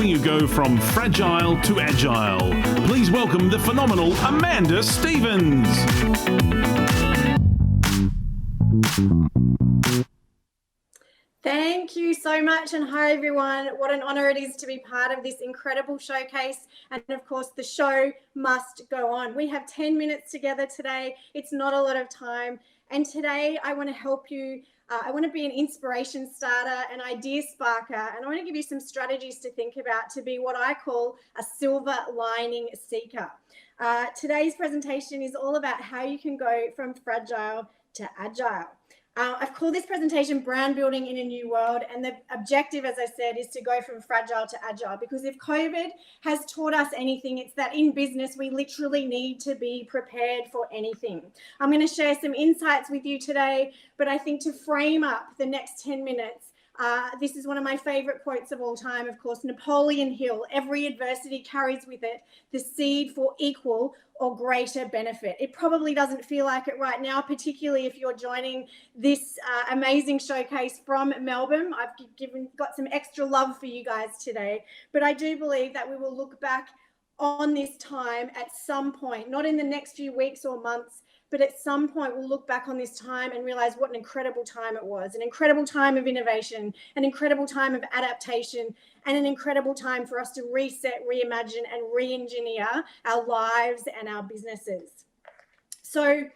helping you go from fragile to agile. Please welcome the phenomenal Amanda Stevens. Thank you so much, and hi everyone. What an honour it is to be part of this incredible showcase, and of course the show must go on. We have 10 minutes together today. It's not a lot of time, and today I want to help you. I want to be an inspiration starter, an idea sparker, and I want to give you some strategies to think about to be what I call a silver lining seeker. Today's presentation is all about how you can go from fragile to agile. I've called this presentation Brand Building in a New World, and the objective, as I said, is to go from fragile to agile, because if COVID has taught us anything, it's that in business we literally need to be prepared for anything. I'm going to share some insights with you today, but I think to frame up the next 10 minutes, this is one of my favorite quotes of all time, of course, Napoleon Hill: every adversity carries with it the seed for equal or greater benefit. It probably doesn't feel like it right now, particularly if you're joining this amazing showcase from Melbourne. I've got some extra love for you guys today, but I do believe that we will look back on this time at some point, not in the next few weeks or months, but at some point we'll look back on this time and realize what an incredible time it was, an incredible time of innovation, an incredible time of adaptation, and an incredible time for us to reset, reimagine, and re-engineer our lives and our businesses. So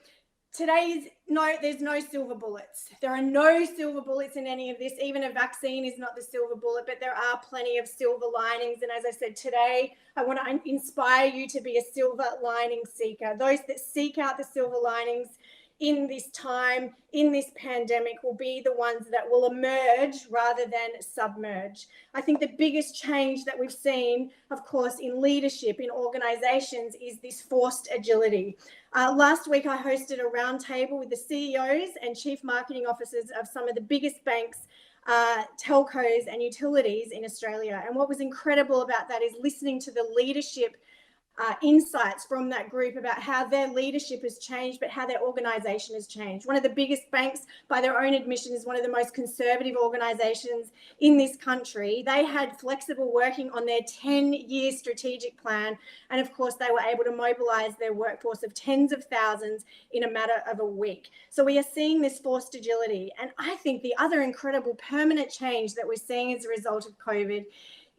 there's no silver bullets. There are no silver bullets in any of this. Even a vaccine is not the silver bullet, but there are plenty of silver linings. And as I said, today, I want to inspire you to be a silver lining seeker. Those that seek out the silver linings in this time, in this pandemic, will be the ones that will emerge rather than submerge. I think the biggest change that we've seen, of course, in leadership, in organizations, is this forced agility. Last week, I hosted a roundtable with the CEOs and chief marketing officers of some of the biggest banks, telcos and utilities in Australia. And what was incredible about that is listening to the leadership insights from that group about how their leadership has changed, but how their organization has changed. One of the biggest banks, by their own admission, is one of the most conservative organizations in this country. They had flexible working on their 10-year strategic plan. And of course, they were able to mobilize their workforce of tens of thousands in a matter of a week. So we are seeing this forced agility. And I think the other incredible permanent change that we're seeing as a result of COVID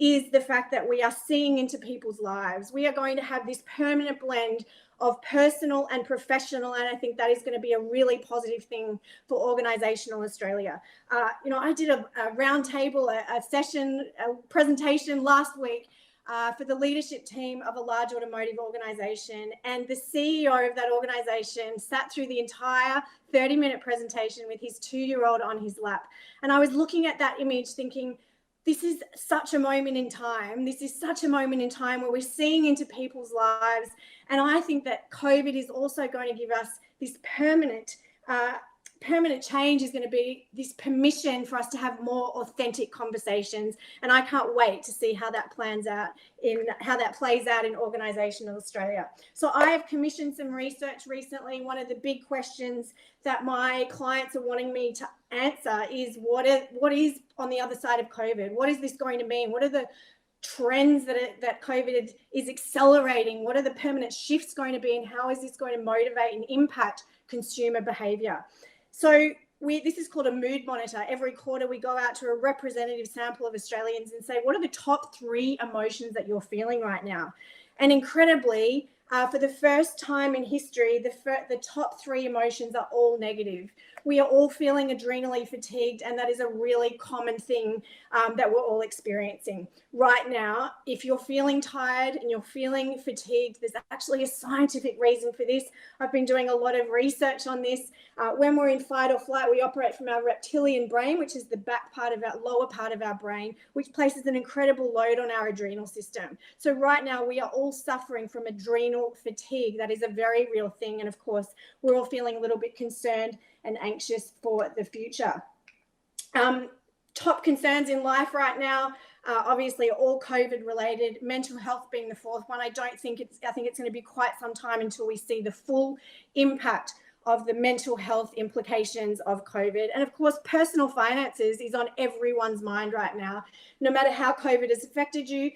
is the fact that we are seeing into people's lives. We are going to have this permanent blend of personal and professional, and I think that is going to be a really positive thing for organisational Australia. I did a roundtable, a session, a presentation last week for the leadership team of a large automotive organisation, and the CEO of that organisation sat through the entire 30-minute presentation with his 2-year-old on his lap. And I was looking at that image thinking, this is such a moment in time. This is such a moment in time where we're seeing into people's lives. And I think that COVID is also going to give us this permanent change, is going to be this permission for us to have more authentic conversations. And I can't wait to see how that plays out in organisational Australia. So I have commissioned some research recently. One of the big questions that my clients are wanting me to answer is what is on the other side of COVID? What is this going to mean? What are the trends that COVID is accelerating? What are the permanent shifts going to be, and how is this going to motivate and impact consumer behaviour? So this is called a mood monitor. Every quarter we go out to a representative sample of Australians and say, what are the top 3 emotions that you're feeling right now? And incredibly, for the first time in history, the top 3 emotions are all negative. We are all feeling adrenally fatigued, and that is a really common thing that we're all experiencing. Right now, if you're feeling tired and you're feeling fatigued, there's actually a scientific reason for this. I've been doing a lot of research on this. When we're in fight or flight, we operate from our reptilian brain, which is the back part of our lower part of our brain, which places an incredible load on our adrenal system. So right now, we are all suffering from adrenal fatigue. That is a very real thing. And of course, we're all feeling a little bit concerned and anxious for the future. Top concerns in life right now, obviously all COVID related, mental health being the fourth one. I think it's going to be quite some time until we see the full impact of the mental health implications of COVID. And of course, personal finances is on everyone's mind right now. No matter how COVID has affected you,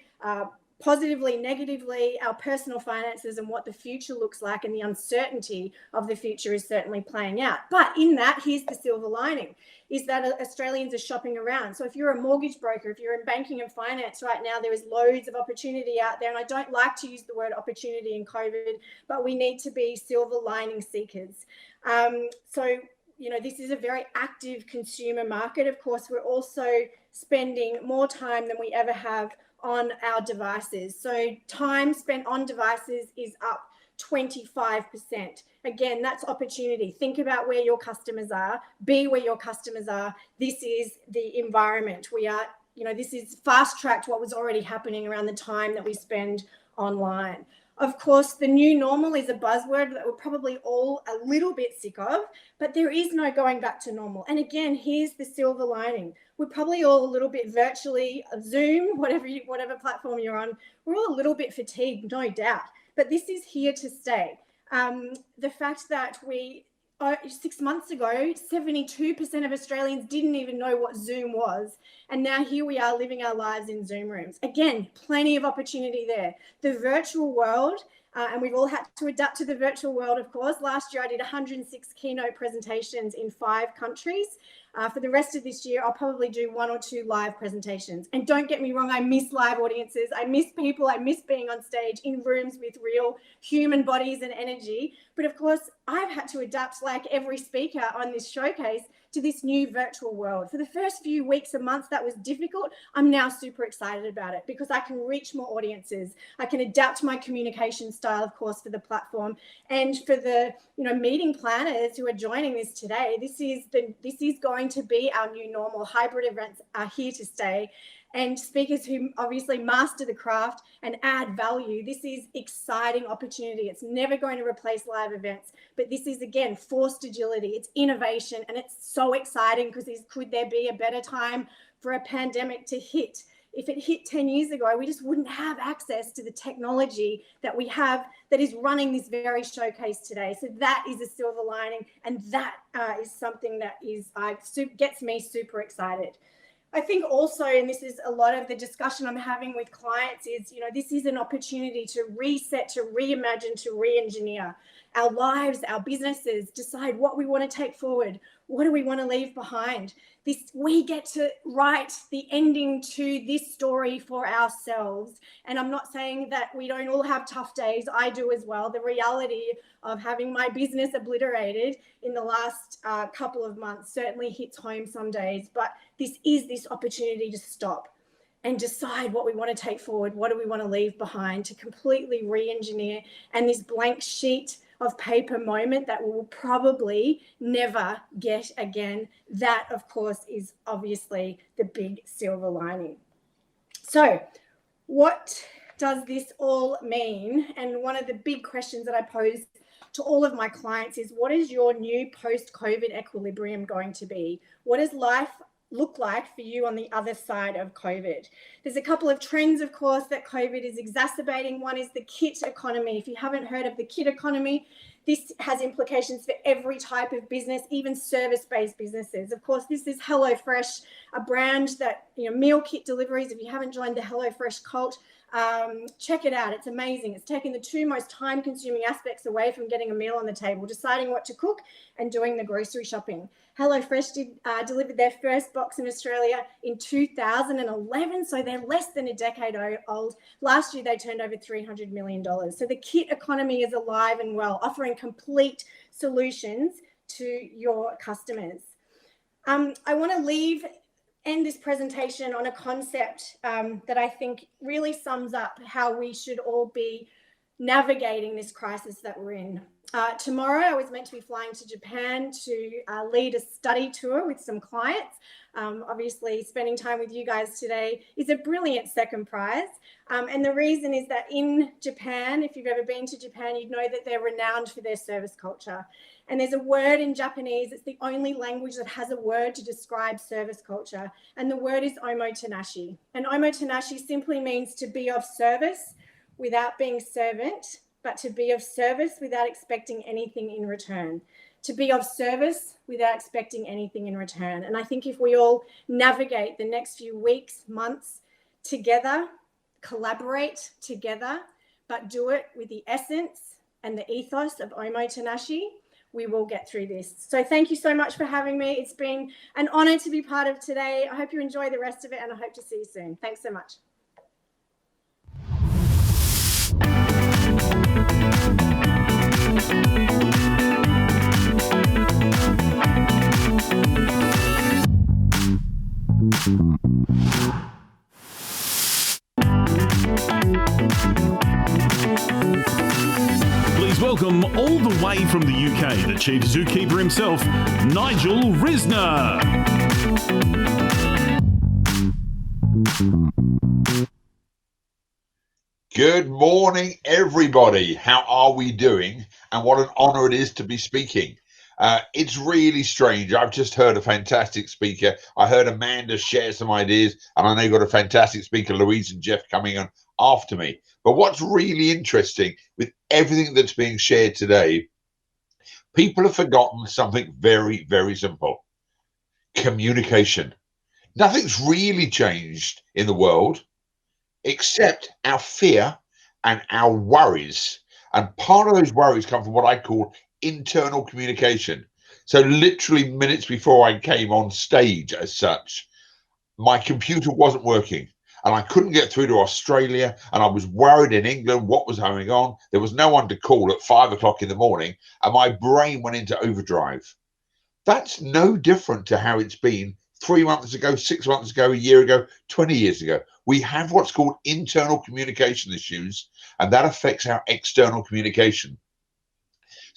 positively, negatively, our personal finances and what the future looks like and the uncertainty of the future is certainly playing out. But in that, here's the silver lining, is that Australians are shopping around. So if you're a mortgage broker, if you're in banking and finance right now, there is loads of opportunity out there. And I don't like to use the word opportunity in COVID, but we need to be silver lining seekers. So, you know, this is a very active consumer market. Of course, we're also spending more time than we ever have on our devices. So time spent on devices is up 25%. Again, that's opportunity. Think about where your customers are, be where your customers are. This is the environment. We are, you know, this is fast tracked what was already happening around the time that we spend online. Of course, the new normal is a buzzword that we're probably all a little bit sick of, but there is no going back to normal. And again, here's the silver lining. We're probably all a little bit virtually, Zoom, whatever platform you're on, we're all a little bit fatigued, no doubt. But this is here to stay. The fact that 6 months ago, 72% of Australians didn't even know what Zoom was. And now here we are living our lives in Zoom rooms. Again, plenty of opportunity there. The virtual world, and we've all had to adapt to the virtual world, of course. Last year, I did 106 keynote presentations in 5 countries. For the rest of this year, I'll probably do 1 or 2 live presentations. And don't get me wrong, I miss live audiences. I miss people. I miss being on stage in rooms with real human bodies and energy. But of course, I've had to adapt, like every speaker on this showcase, to this new virtual world. For the first few weeks and months, that was difficult. I'm now super excited about it because I can reach more audiences. I can adapt my communication style, of course, for the platform. And for the meeting planners who are joining this today, this is going to be our new normal. Hybrid events are here to stay. And speakers who obviously master the craft and add value, this is exciting opportunity. It's never going to replace live events, but this is, again, forced agility. It's innovation, and it's so exciting because could there be a better time for a pandemic to hit? If it hit 10 years ago, we just wouldn't have access to the technology that we have that is running this very showcase today. So that is a silver lining, and that is something that gets me super excited. I think also, and this is a lot of the discussion I'm having with clients, is, this is an opportunity to reset, to reimagine, to re-engineer our lives, our businesses, decide what we want to take forward. What do we want to leave behind? We get to write the ending to this story for ourselves. And I'm not saying that we don't all have tough days. I do as well. The reality of having my business obliterated in the last couple of months certainly hits home some days. But this is this opportunity to stop and decide what we want to take forward. What do we want to leave behind, to completely re-engineer, and this blank sheet of paper moment that we will probably never get again. That, of course, is obviously the big silver lining. So what does this all mean? And one of the big questions that I pose to all of my clients is, what is your new post-COVID equilibrium going to be? What does life look like for you on the other side of COVID? There's a couple of trends, of course, that COVID is exacerbating. One is the kit economy. If you haven't heard of the kit economy, this has implications for every type of business, even service-based businesses. Of course, this is HelloFresh, a brand that, meal kit deliveries. If you haven't joined the HelloFresh cult, check it out. It's amazing. It's taken the 2 most time-consuming aspects away from getting a meal on the table, deciding what to cook and doing the grocery shopping. HelloFresh delivered their first box in Australia in 2011, so they're less than a decade old. Last year, they turned over $300 million. So the kit economy is alive and well, offering complete solutions to your customers. I want to end this presentation on a concept that I think really sums up how we should all be navigating this crisis that we're in. Tomorrow, I was meant to be flying to Japan to lead a study tour with some clients. Obviously, spending time with you guys today is a brilliant second prize. And the reason is that in Japan, if you've ever been to Japan, you'd know that they're renowned for their service culture. And there's a word in Japanese, it's the only language that has a word to describe service culture. And the word is omotenashi. And omotenashi simply means to be of service without being servant, but to be of service without expecting anything in return. to be of service without expecting anything in return. And I think if we all navigate the next few weeks, months together, collaborate together, but do it with the essence and the ethos of Omotenashi, we will get through this. So thank you so much for having me. It's been an honor to be part of today. I hope you enjoy the rest of it, and I hope to see you soon. Thanks so much. Please welcome all the way from the UK, the chief zookeeper himself, Nigel Risner. Good morning, everybody. How are we doing? And what an honour it is to be speaking. It's really strange. I've just heard a fantastic speaker. I heard Amanda share some ideas, and I know you've got a fantastic speaker, Louise and Jeff, coming on after me. But what's really interesting with everything that's being shared today, people have forgotten something very, very simple. Communication. Nothing's really changed in the world except our fear and our worries. And part of those worries come from what I call internal communication. So literally minutes before I came on stage as such, my computer wasn't working and I couldn't get through to Australia, and I was worried in England what was going on. There was no one to call at 5 o'clock in the morning, and my brain went into overdrive. That's no different to how it's been 3 months ago, 6 months ago, a year ago, 20 years ago. We have what's called internal communication issues, and that affects our external communication.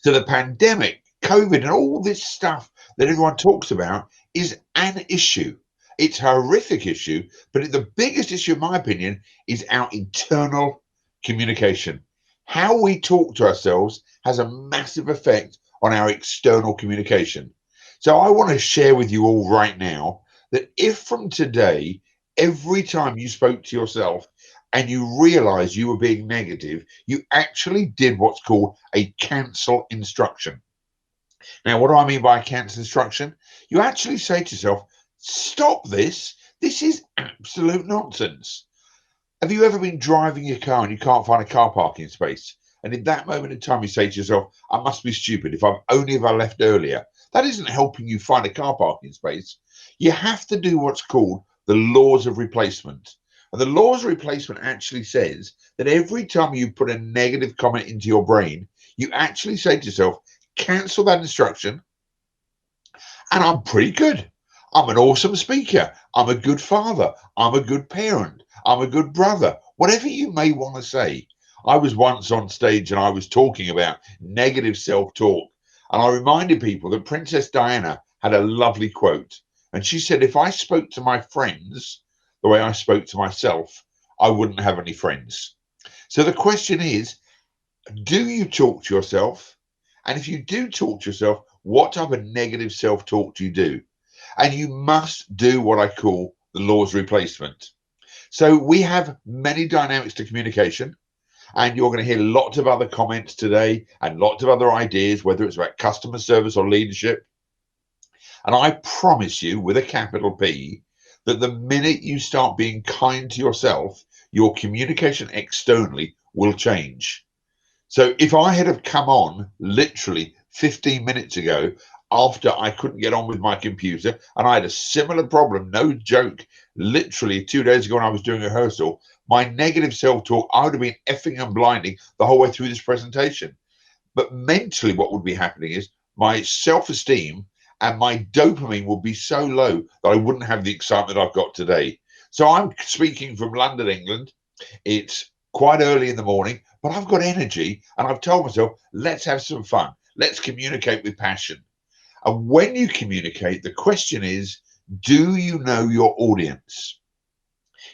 So the pandemic, COVID, and all this stuff that everyone talks about is an issue. It's a horrific issue, but the biggest issue, in my opinion, is our internal communication. How we talk to ourselves has a massive effect on our external communication. So I want to share with you all right now that if from today, every time you spoke to yourself and you realized you were being negative, you actually did what's called a cancel instruction. Now, what do I mean by a cancel instruction? You actually say to yourself, stop this. This is absolute nonsense. Have you ever been driving your car and you can't find a car parking space? And in that moment in time, you say to yourself, I must be stupid. If I left earlier. That isn't helping you find a car parking space. You have to do what's called the laws of replacement. And the laws of replacement actually says that every time you put a negative comment into your brain, you actually say to yourself, cancel that instruction. And I'm pretty good. I'm an awesome speaker. I'm a good father. I'm a good parent. I'm a good brother. Whatever you may want to say. I was once on stage and I was talking about negative self-talk. And I reminded people that Princess Diana had a lovely quote. And she said, if I spoke to my friends the way I spoke to myself, I wouldn't have any friends. So the question is, do you talk to yourself? And if you do talk to yourself, what type of negative self-talk do you do? And you must do what I call the laws of replacement. So we have many dynamics to communication. And you're going to hear lots of other comments today and lots of other ideas, whether it's about customer service or leadership. And I promise you, with a capital P, that the minute you start being kind to yourself, your communication externally will change. So if I had have come on literally 15 minutes ago after I couldn't get on with my computer, and I had a similar problem, no joke, literally 2 days ago when I was doing a rehearsal, my negative self-talk, I would have been effing and blinding the whole way through this presentation. But mentally, what would be happening is my self-esteem and my dopamine would be so low that I wouldn't have the excitement I've got today. So I'm speaking from London, England. It's quite early in the morning, but I've got energy and I've told myself, let's have some fun. Let's communicate with passion. And when you communicate, the question is, do you know your audience?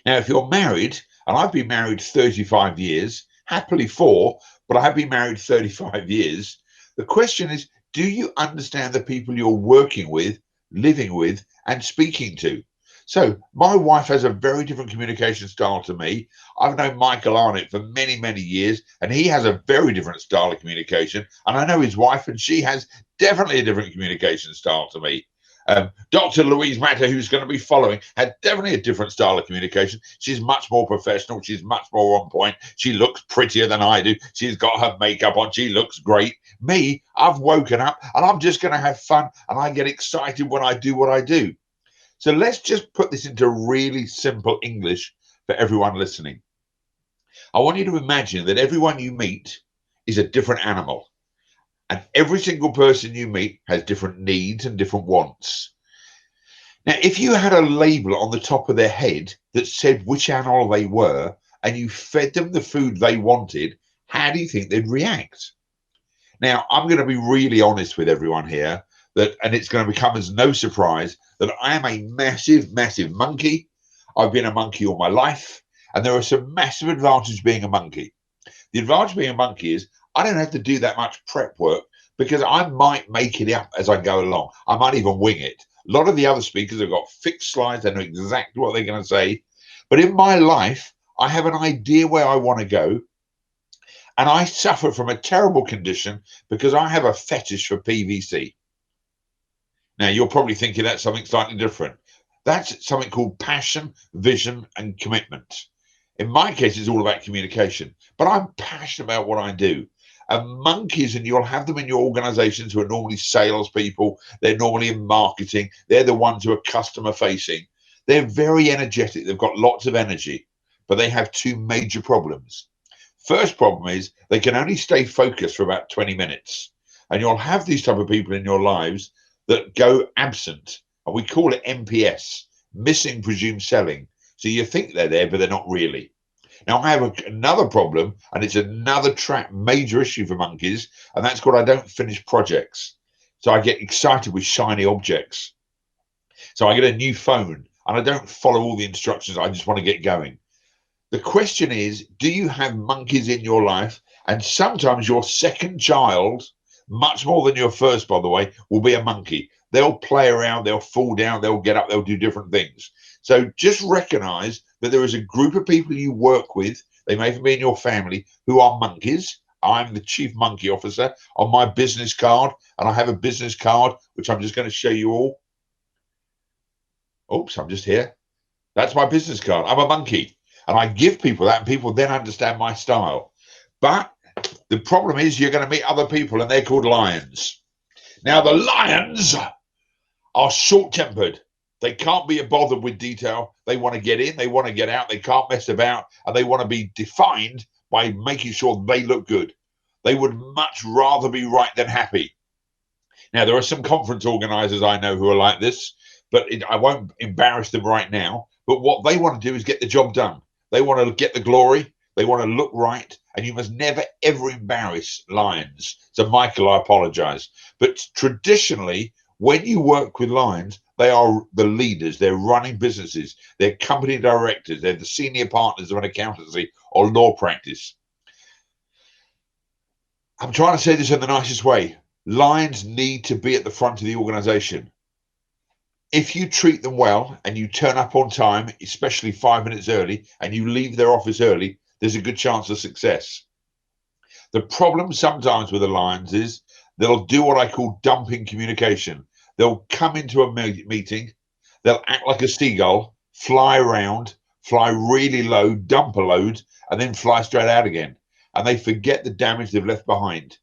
Now, if you're married, and I've been married 35 years, happily 4, but I have been married 35 years. The question is, do you understand the people you're working with, living with, and speaking to? So my wife has a very different communication style to me. I've known Michael Arnott for many, many years, and he has a very different style of communication. And I know his wife, and she has definitely a different communication style to me. Dr. Louise Matter, who's going to be following, had definitely a different style of communication. She's much more professional. She's much more on point. She looks prettier than I do. She's got her makeup on. She looks great. Me, I've woken up and I'm just going to have fun, and I get excited when I do what I do. So let's just put this into really simple English for everyone listening. I want you to imagine that everyone you meet is a different animal. And every single person you meet has different needs and different wants. Now, if you had a label on the top of their head that said which animal they were, and you fed them the food they wanted, how do you think they'd react? Now, I'm going to be really honest with everyone here, and it's going to become as no surprise that I am a massive, massive monkey. I've been a monkey all my life, and there are some massive advantages being a monkey. The advantage of being a monkey is I don't have to do that much prep work, because I might make it up as I go along. I might even wing it. A lot of the other speakers have got fixed slides. They know exactly what they're going to say. But in my life, I have an idea where I want to go. And I suffer from a terrible condition because I have a fetish for PVC. Now, you're probably thinking that's something slightly different. That's something called passion, vision, and commitment. In my case, it's all about communication. But I'm passionate about what I do. And monkeys, and you'll have them in your organizations, who are normally salespeople, they're normally in marketing, they're the ones who are customer facing. They're very energetic, they've got lots of energy, but they have two major problems. First problem is they can only stay focused for about 20 minutes. And you'll have these type of people in your lives that go absent, and we call it MPS, missing presumed selling. So you think they're there, but they're not really. Now, I have another problem, and it's another major issue for monkeys, and that's called I don't finish projects. So I get excited with shiny objects. So I get a new phone, and I don't follow all the instructions. I just want to get going. The question is, do you have monkeys in your life? And sometimes your second child, much more than your first, by the way, will be a monkey. They'll play around, they'll fall down, they'll get up, they'll do different things. So just recognize that there is a group of people you work with, they may even be in your family, who are monkeys. I'm the chief monkey officer on my business card, and I have a business card, which I'm just going to show you all. Oops, I'm just here. That's my business card. I'm a monkey, and I give people that, and people then understand my style. But the problem is you're going to meet other people, and they're called lions. Now, the lions are short-tempered. They can't be bothered with detail. They want to get in, they want to get out, they can't mess about, and they want to be defined by making sure they look good. They would much rather be right than happy. Now, there are some conference organizers I know who are like this, but I won't embarrass them right now. But what they want to do is get the job done. They want to get the glory. They want to look right. And you must never, ever embarrass lions. So, Michael, I apologize. But traditionally, when you work with lions, they are the leaders. They're running businesses. They're company directors. They're the senior partners of an accountancy or law practice. I'm trying to say this in the nicest way. Lions need to be at the front of the organization. If you treat them well and you turn up on time, especially 5 minutes early, and you leave their office early, there's a good chance of success. The problem sometimes with the lions is they'll do what I call dumping communication. They'll come into a meeting, they'll act like a seagull, fly around, fly really low, dump a load, and then fly straight out again. And they forget the damage they've left behind.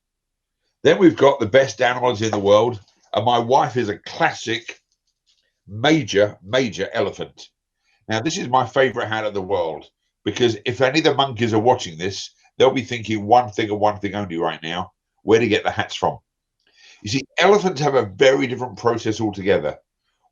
Then we've got the best animals in the world, and my wife is a classic major elephant. Now, this is my favorite hat in the world, because if any of the monkeys are watching this, they'll be thinking one thing and one thing only right now: where to get the hats from. You see, elephants have a very different process altogether.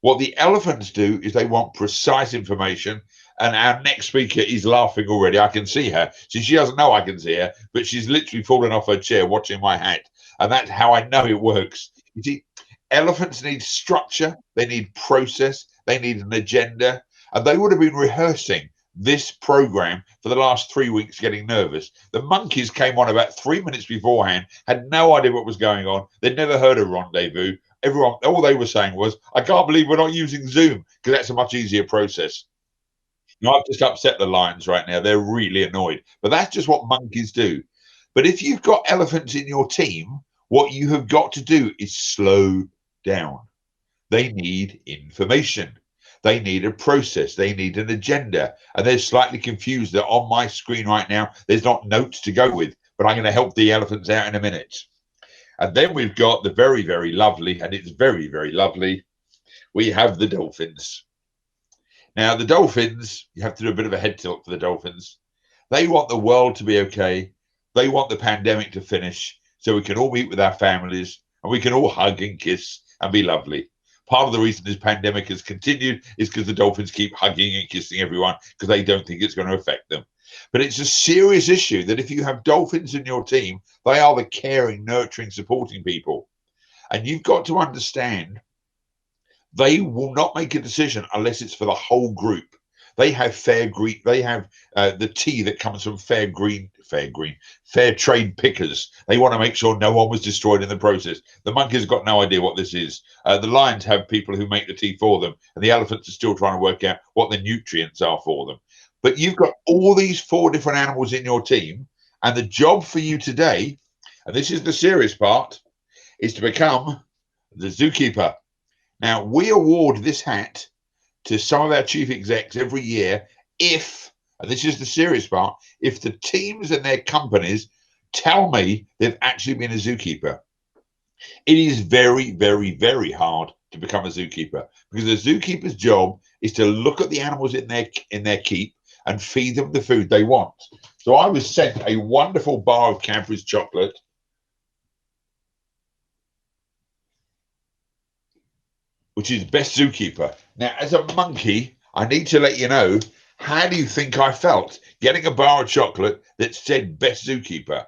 What the elephants do is they want precise information, and our next speaker is laughing already. I can see her. See, she doesn't know I can see her, but she's literally fallen off her chair watching my hat, and that's how I know it works. You see, elephants need structure, they need process, they need an agenda, and they would have been rehearsing this program for the last 3 weeks, getting nervous. The monkeys came on about 3 minutes beforehand, had no idea what was going on. They'd never heard of rendezvous. Everyone, all they were saying was, I can't believe we're not using Zoom, because that's a much easier process. Now, I've just upset the lions right now. They're really annoyed, but that's just what monkeys do. But if you've got elephants in your team, What you have got to do is slow down. They need information. They need a process. They need an agenda. And they're slightly confused that on my screen right now, there's not notes to go with, but I'm going to help the elephants out in a minute. And then we've got the very, very lovely, and it's very, very lovely, we have the dolphins. Now, the dolphins, you have to do a bit of a head tilt for the dolphins. They want the world to be okay. They want the pandemic to finish so we can all meet with our families and we can all hug and kiss and be lovely. Part of the reason this pandemic has continued is because the dolphins keep hugging and kissing everyone because they don't think it's going to affect them. But it's a serious issue that if you have dolphins in your team, they are the caring, nurturing, supporting people. And you've got to understand they will not make a decision unless it's for the whole group. They have fair green. They have the tea that comes from fair trade pickers. They want to make sure no one was destroyed in the process. The monkeys have got no idea what this is. The lions have people who make the tea for them, and the elephants are still trying to work out what the nutrients are for them. But you've got all these 4 different animals in your team, and the job for you today, and this is the serious part, is to become the zookeeper. Now, we award this hat to some of our chief execs every year if, and this is the serious part, if the teams and their companies tell me they've actually been a zookeeper. It is very, very, very hard to become a zookeeper because the zookeeper's job is to look at the animals in their keep and feed them the food they want. So I was sent a wonderful bar of Cadbury's chocolate, which is best zookeeper. Now, as a monkey, I need to let you know, how do you think I felt getting a bar of chocolate that said best zookeeper?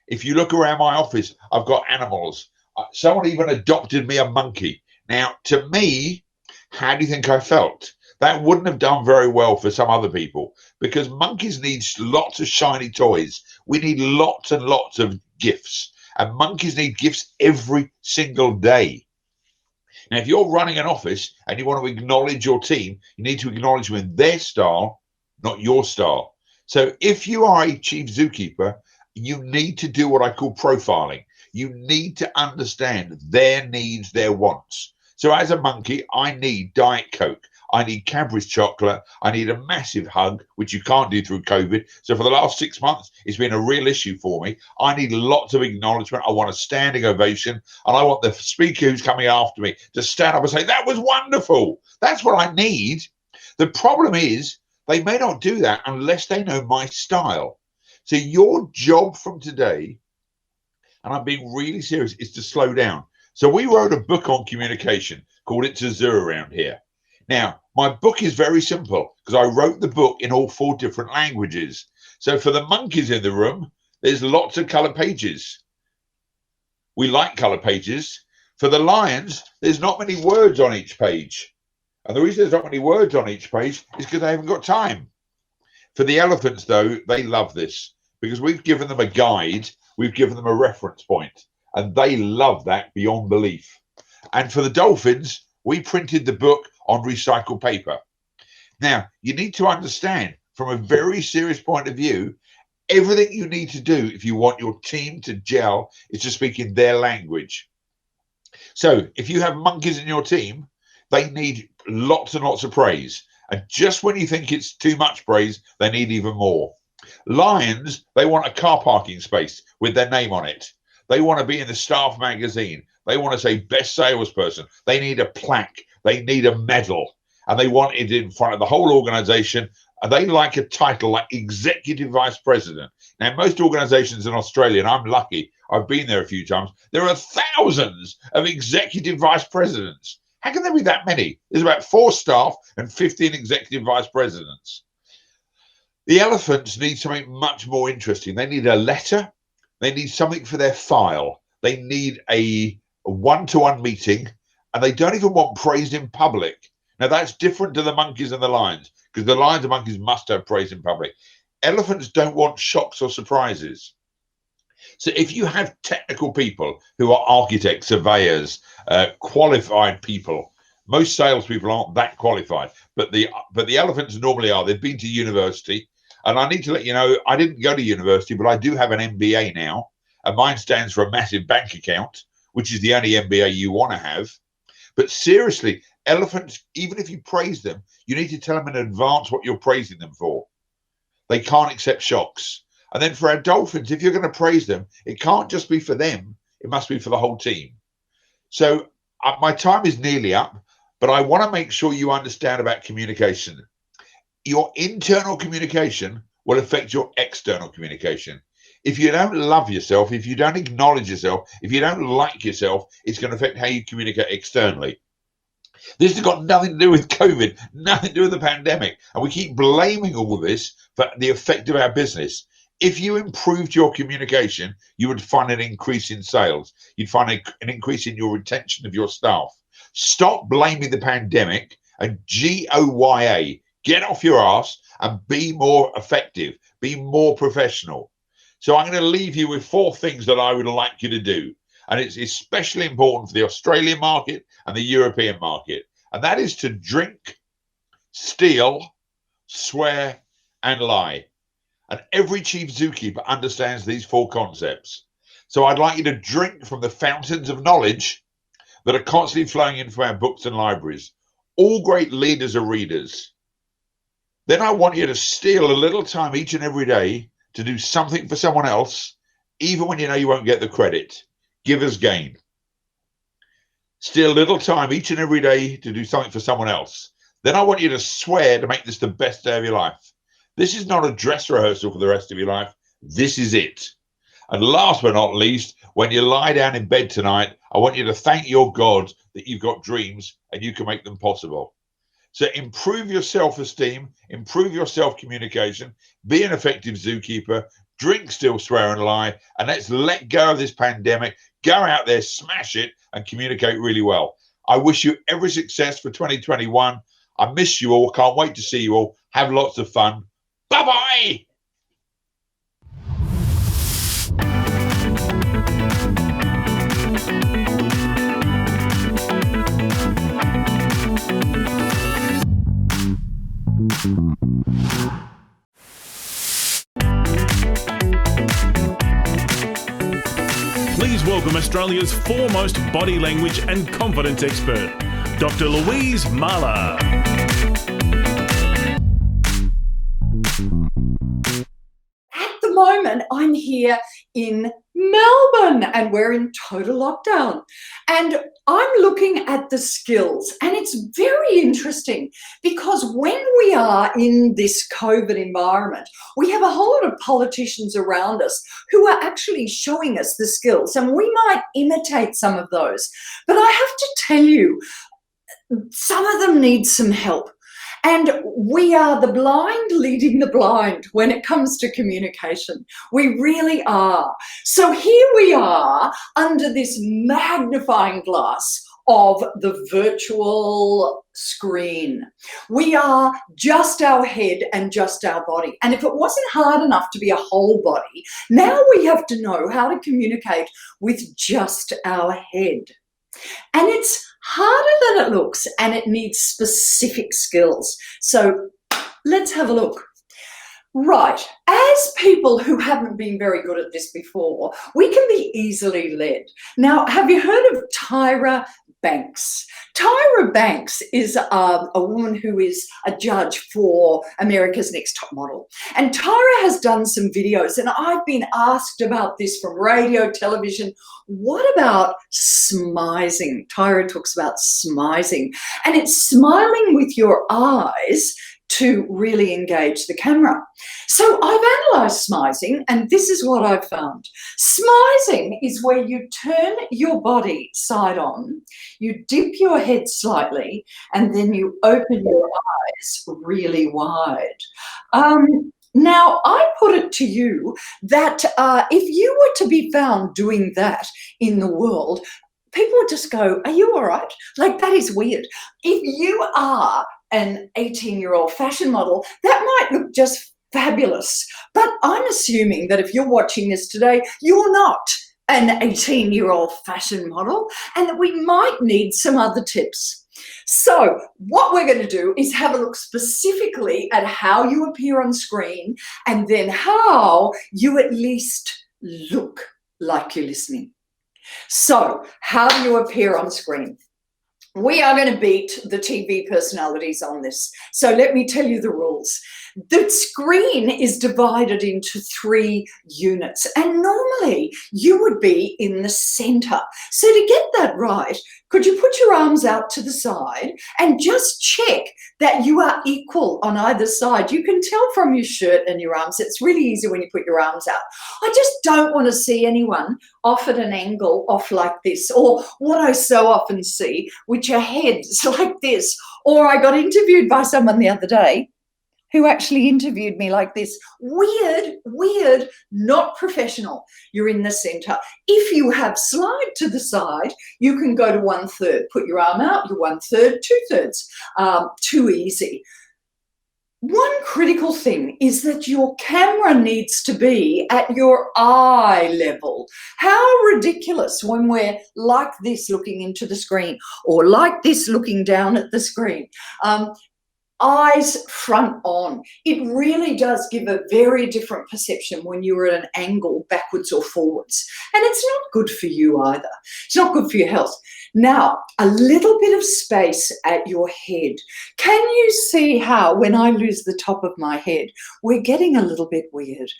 If you look around my office, I've got animals. Someone even adopted me a monkey. Now, to me, how do you think I felt? That wouldn't have done very well for some other people because monkeys need lots of shiny toys. We need lots and lots of gifts, and monkeys need gifts every single day. Now, if you're running an office and you want to acknowledge your team, you need to acknowledge them in their style, not your style. So if you are a chief zookeeper, you need to do what I call profiling. You need to understand their needs, their wants. So as a monkey, I need Diet Coke. I need Cadbury's chocolate. I need a massive hug, which you can't do through COVID. So for the last 6 months, it's been a real issue for me. I need lots of acknowledgement. I want a standing ovation. And I want the speaker who's coming after me to stand up and say, that was wonderful. That's what I need. The problem is they may not do that unless they know my style. So your job from today, and I'm being really serious, is to slow down. So we wrote a book on communication called It's a Zoo around here. Now, my book is very simple because I wrote the book in all 4 different languages. So for the monkeys in the room, there's lots of color pages. We like color pages. For the lions, there's not many words on each page. And the reason there's not many words on each page is because they haven't got time. For the elephants, though, they love this because we've given them a guide. We've given them a reference point, and they love that beyond belief. And for the dolphins, we printed the book on recycled paper. Now, you need to understand from a very serious point of view, everything you need to do if you want your team to gel is to speak in their language. So if you have monkeys in your team, they need lots and lots of praise. And just when you think it's too much praise, they need even more. Lions, they want a car parking space with their name on it. They want to be in the staff magazine. They want to say best salesperson. They need a plaque. They need a medal. And they want it in front of the whole organization. And they like a title like executive vice president. Now, most organizations in Australia, and I'm lucky, I've been there a few times, there are thousands of executive vice presidents. How can there be that many? There's about 4 staff and 15 executive vice presidents. The elephants need something much more interesting. They need a letter. They need something for their file. They need a one-to-one meeting, and they don't even want praise in public. Now, that's different to the monkeys and the lions, because the lions and monkeys must have praise in public. Elephants don't want shocks or surprises. So if you have technical people who are architects, surveyors, qualified people, most salespeople aren't that qualified, but the elephants normally are. They've been to university. And I need to let you know, I didn't go to university, but I do have an MBA now. and mine stands for a massive bank account, which is the only MBA you want to have. But seriously, elephants, even if you praise them, you need to tell them in advance what you're praising them for. They can't accept shocks. And then for our dolphins, if you're going to praise them, it can't just be for them. It must be for the whole team. So my time is nearly up, but I want to make sure you understand about communication. Your internal communication will affect your external communication. If you don't love yourself, if you don't acknowledge yourself, if you don't like yourself, it's going to affect how you communicate externally. This has got nothing to do with COVID, nothing to do with the pandemic. And we keep blaming all of this for the effect of our business. If you improved your communication, you would find an increase in sales. You'd find an increase in your retention of your staff. Stop blaming the pandemic and GOYA. Get off your ass and be more effective. Be more professional. So I'm going to leave you with 4 things that I would like you to do. And it's especially important for the Australian market and the European market. And that is to drink, steal, swear, and lie. And every chief zookeeper understands these 4 concepts. So I'd like you to drink from the fountains of knowledge that are constantly flowing in from our books and libraries. All great leaders are readers. Then I want you to steal a little time each and every day to do something for someone else, even when you know you won't get the credit. Givers gain. Steal a little time each and every day to do something for someone else. Then I want you to swear to make this the best day of your life. This is not a dress rehearsal for the rest of your life. This is it. And last but not least, when you lie down in bed tonight, I want you to thank your God that you've got dreams and you can make them possible. So improve your self-esteem, improve your self-communication, be an effective zookeeper, drink, steal, swear, and lie, and let's let go of this pandemic. Go out there, smash it, and communicate really well. I wish you every success for 2021. I miss you all. Can't wait to see you all. Have lots of fun. Bye-bye. Please welcome Australia's foremost body language and confidence expert, Dr. Louise Mahler. At the moment, I'm here in Melbourne and we're in total lockdown. And I'm looking at the skills, and it's very interesting because when we are in this COVID environment, we have a whole lot of politicians around us who are actually showing us the skills, and we might imitate some of those. But I have to tell you, some of them need some help. And we are the blind leading the blind when it comes to communication. We really are. So here we are under this magnifying glass of the virtual screen. We are just our head and just our body. And if it wasn't hard enough to be a whole body, now we have to know how to communicate with just our head. And it's harder than it looks, and it needs specific skills. So let's have a look. Right, as people who haven't been very good at this before, we can be easily led. Now, have you heard of Tyra Banks? Tyra Banks is a woman who is a judge for America's Next Top Model. And Tyra has done some videos, and I've been asked about this from radio, television. What about smizing? Tyra talks about smizing, and it's smiling with your eyes to really engage the camera. So I've analysed smizing, and this is what I've found. Smizing is where you turn your body side on, you dip your head slightly, and then you open your eyes really wide. Now, I put it to you that if you were to be found doing that in the world, people would just go, are you all right? Like, that is weird. If you are an 18-year-old fashion model, that might look just fabulous. But I'm assuming that if you're watching this today, you're not an 18-year-old fashion model, and that we might need some other tips. So what we're going to do is have a look specifically at how you appear on screen and then how you at least look. like you're listening. So how do you appear on screen? We are going to beat the TV personalities on this. So let me tell you the rules. The screen is divided into 3 units, and normally you would be in the center. So to get that right, could you put your arms out to the side and just check that you are equal on either side? You can tell from your shirt and your arms. It's really easy when you put your arms out. I just don't want to see anyone off at an angle, off like this, or what I so often see, which are heads like this. Or I got interviewed by someone the other day who actually interviewed me like this. Weird, not professional. You're in the center. If you have slide to the side, you can go to 1/3. Put your arm out, you're 1/3, 2/3. Too easy. One critical thing is that your camera needs to be at your eye level. How ridiculous when we're like this looking into the screen, or like this looking down at the screen. Eyes front on. It really does give a very different perception when you're at an angle backwards or forwards. And it's not good for you either. It's not good for your health. Now, a little bit of space at your head. Can you see how when I lose the top of my head, we're getting a little bit weird?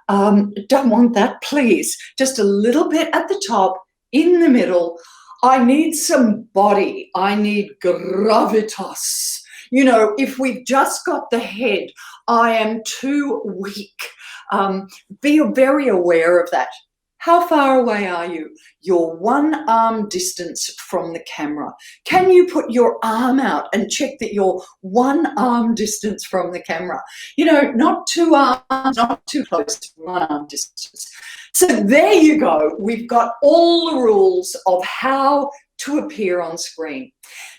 Don't want that, please. Just a little bit at the top, in the middle. I need some body. I need gravitas. You know, if we've just got the head, I am too weak. Be very aware of that. How far away are you? You're 1 arm distance from the camera. Can you put your arm out and check that you're 1 arm distance from the camera? You know, not 2 arms, not too close, 1 arm distance. So there you go. We've got all the rules of how to appear on screen.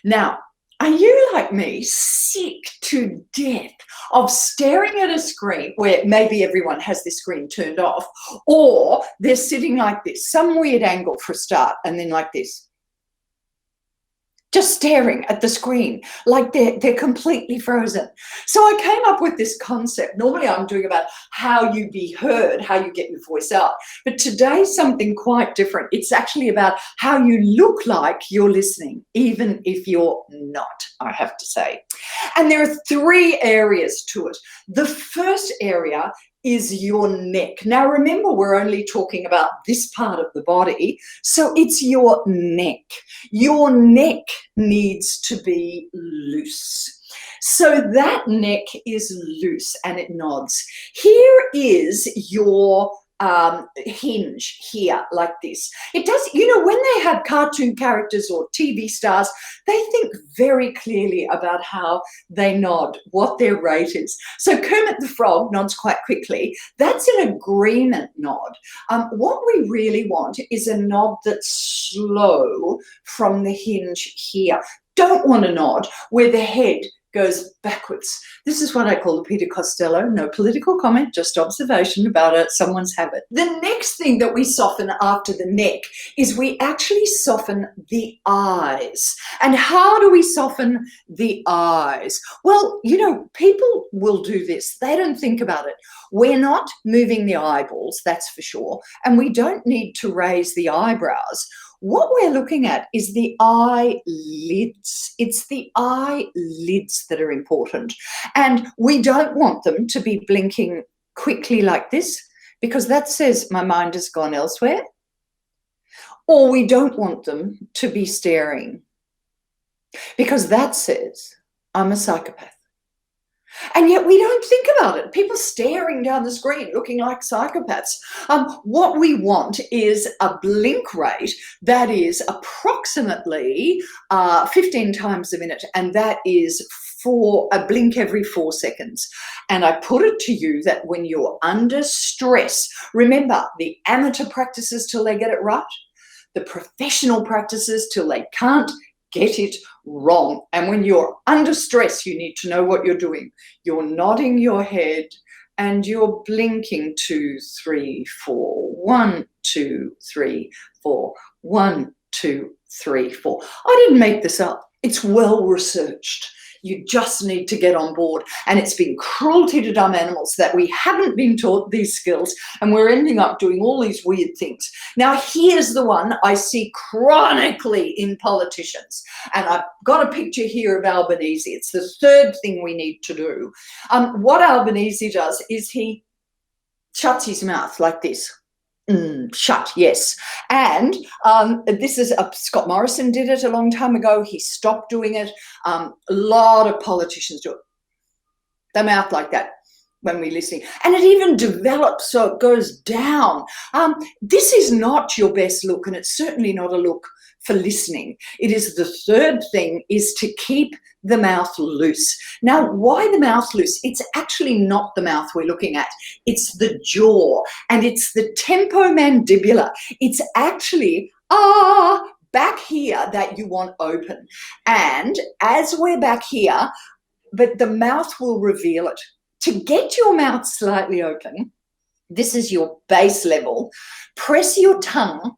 Now, are you like me, sick to death of staring at a screen where maybe everyone has this screen turned off, or they're sitting like this, some weird angle for a start, and then like this? Just staring at the screen like they're completely frozen. So I came up with this concept. Normally I'm doing about how you be heard, how you get your voice out. But today something quite different. It's actually about how you look like you're listening, even if you're not, I have to say. And there are 3 areas to it. The first area is your neck. Now remember, we're only talking about this part of the body, so it's your neck. Your neck needs to be loose. So that neck is loose and it nods. Here is your hinge here, like this. It does, you know, when they have cartoon characters or TV stars, they think very clearly about how they nod, what their rate is. So Kermit the Frog nods quite quickly. That's an agreement nod. What we really want is a nod that's slow from the hinge here. Don't want a nod where the head goes backwards. This is what I call the Peter Costello. No political comment, just observation about someone's habit. The next thing that we soften after the neck is we actually soften the eyes. And how do we soften the eyes? Well, you know, people will do this. They don't think about it. We're not moving the eyeballs, that's for sure. And we don't need to raise the eyebrows. What we're looking at is the eyelids. It's the eyelids that are important. And we don't want them to be blinking quickly like this, because that says my mind has gone elsewhere. Or we don't want them to be staring, because that says I'm a psychopath. And yet we don't think about it. People staring down the screen looking like psychopaths. What we want is a blink rate that is approximately 15 times a minute, and that is for a blink every 4 seconds. And I put it to you that when you're under stress, remember, the amateur practices till they get it right, the professional practices till they can't get it wrong. And when you're under stress, you need to know what you're doing. You're nodding your head and you're blinking 2, 3, 4. 1, 2, 3, 4. 1, 2, 3, 4. I didn't make this up. It's well researched. You just need to get on board. And it's been cruelty to dumb animals that we haven't been taught these skills, and we're ending up doing all these weird things. Now, here's the one I see chronically in politicians. And I've got a picture here of Albanese. It's the third thing we need to do. What Albanese does is he shuts his mouth like this. Shut, yes. And this is Scott Morrison did it a long time ago. He stopped doing it. A lot of politicians do it. The mouth like that when we're listening. And it even develops so it goes down. This is not your best look, and it's certainly not a look for listening. It is the third thing, is to keep the mouth loose. Now, why the mouth loose? It's actually not the mouth we're looking at. It's the jaw, and it's the temporomandibular. It's actually back here that you want open. And as we're back here, but the mouth will reveal it. To get your mouth slightly open, this is your base level. Press your tongue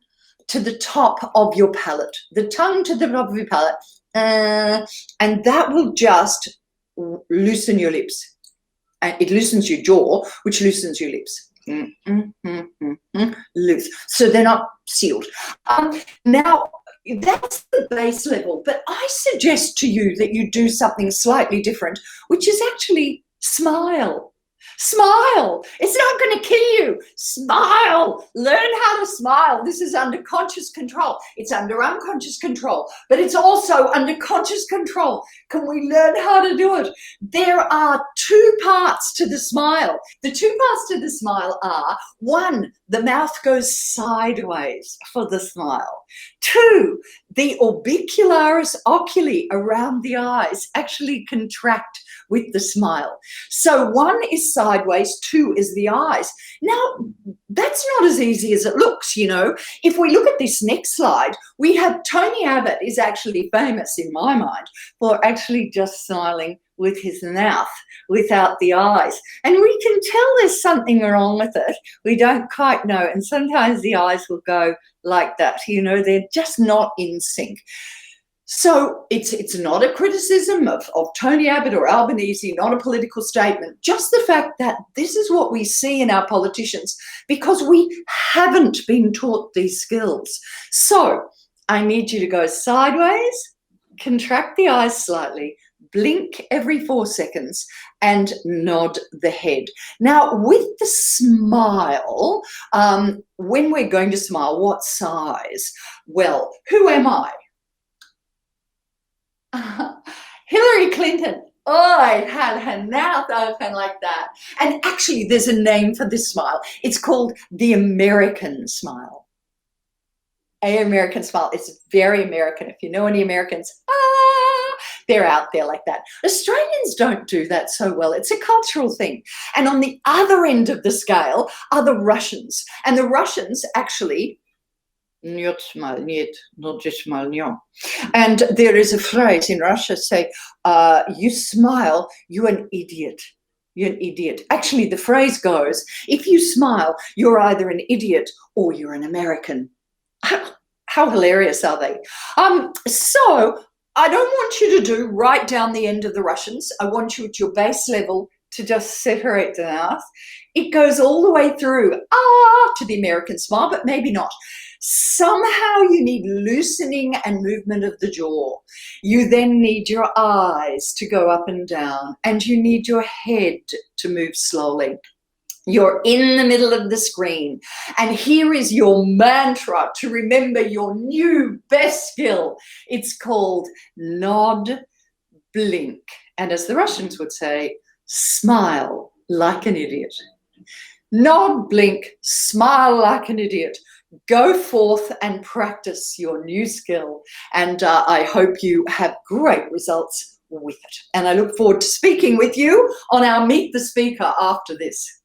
to the top of your palate, the tongue to the top of your palate, and that will just loosen your lips. And it loosens your jaw, which loosens your lips. Loose. So they're not sealed. Now, that's the base level, but I suggest to you that you do something slightly different, which is actually smile. Smile. It's not going to kill you. Smile. Learn how to smile. This is under conscious control. It's under unconscious control, but it's also under conscious control. Can we learn how to do it? There are two parts to the smile. The two parts to the smile are, one, the mouth goes sideways for the smile. Two, the orbicularis oculi around the eyes actually contract with the smile. So one is sideways, two is the eyes. Now, that's not as easy as it looks, you know. If we look at this next slide, we have Tony Abbott is actually famous in my mind for actually just smiling with his mouth without the eyes. And we can tell there's something wrong with it. We don't quite know. And sometimes the eyes will go like that, you know, they're just not in sync. So it's not a criticism of Tony Abbott or Albanese, not a political statement, just the fact that this is what we see in our politicians because we haven't been taught these skills. So I need you to go sideways, contract the eyes slightly, blink every 4 seconds, and nod the head. Now, with the smile, when we're going to smile, what size? Well, who am I? Hillary Clinton. Oh, it had her mouth open like that. And actually, there's a name for this smile. It's called the American smile. American smile. It's very American. If you know any Americans, they're out there like that. Australians don't do that so well. It's a cultural thing. And on the other end of the scale are the Russians. And the Russians actually, and there is a phrase in Russia say, you smile, you're an idiot. You're an idiot. Actually, the phrase goes, if you smile, you're either an idiot or you're an American. How hilarious are they? So I don't want you to do right down the end of the Russians. I want you at your base level to just separate the mouth. It goes all the way through, to the American smile, but maybe not. Somehow you need loosening and movement of the jaw. You then need your eyes to go up and down, and you need your head to move slowly. You're in the middle of the screen, and here is your mantra to remember your new best skill. It's called nod, blink, and as the Russians would say, smile like an idiot. Nod, blink, smile like an idiot. Go forth and practice your new skill, and I hope you have great results with it. And I look forward to speaking with you on our Meet the Speaker after this.